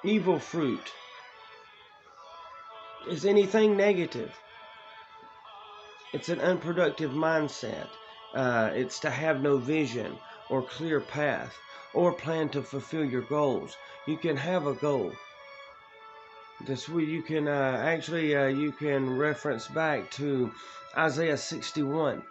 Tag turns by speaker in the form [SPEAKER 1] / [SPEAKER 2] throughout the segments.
[SPEAKER 1] evil fruit is anything negative. It's an unproductive mindset. It's to have no vision or clear path or plan to fulfill your goals. You can have a goal. This way you can you can reference back to Isaiah 61.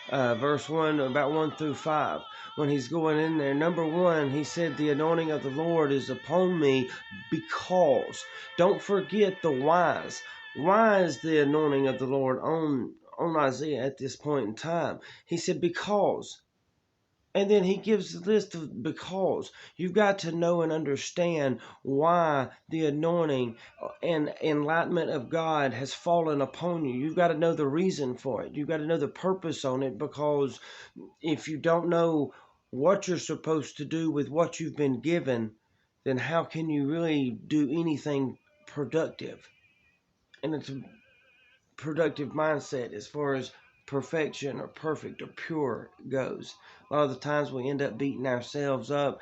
[SPEAKER 1] Verse 1, about 1 through 5, when he's going in there. Number 1, he said, the anointing of the Lord is upon me because. Don't forget the whys. Why is the anointing of the Lord on Isaiah at this point in time? He said, because. And then he gives the list of because. You've got to know and understand why the anointing and enlightenment of God has fallen upon you. You've got to know the reason for it. You've got to know the purpose on it, because if you don't know what you're supposed to do with what you've been given, then how can you really do anything productive? And it's a productive mindset as far as perfection or perfect or pure goes. A lot of the times we end up beating ourselves up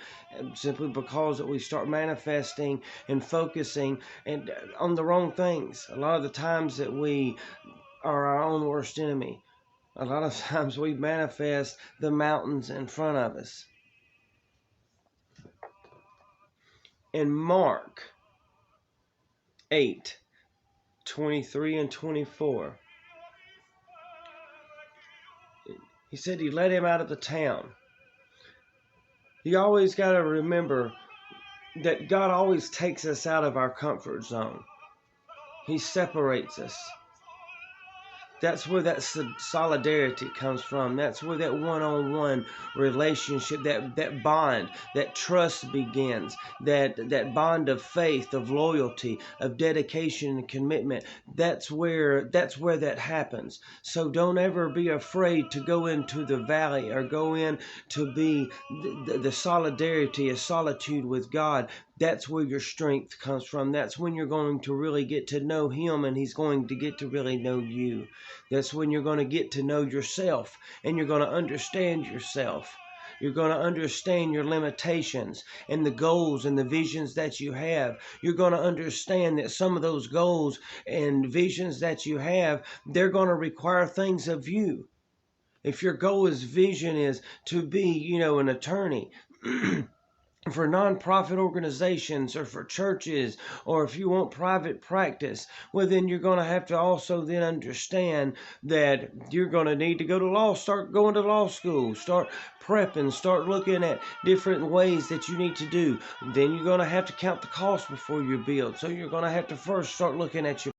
[SPEAKER 1] simply because that we start manifesting and focusing and on the wrong things. A lot of the times that we are our own worst enemy. A lot of times we manifest the mountains in front of us. In Mark 8:23 and 24, he said he let him out of the town. You always got to remember that God always takes us out of our comfort zone. He separates us. That's where that solidarity comes from. That's where that one-on-one relationship, that bond, that trust begins. That bond of faith, of loyalty, of dedication and commitment. That's where that happens. So don't ever be afraid to go into the valley or go in to be the solidarity, a solitude with God. That's where your strength comes from. That's when you're going to really get to know Him, and He's going to get to really know you. That's when you're going to get to know yourself, and you're going to understand yourself. You're going to understand your limitations and the goals and the visions that you have. You're going to understand that some of those goals and visions that you have, they're going to require things of you. If your goal is vision is to be, an attorney, for nonprofit organizations or for churches, or if you want private practice, well, then you're going to have to also then understand that you're going to need to go to law, start going to law school, start prepping, start looking at different ways that you need to do. Then you're going to have to count the cost before you build. So you're going to have to first start looking at your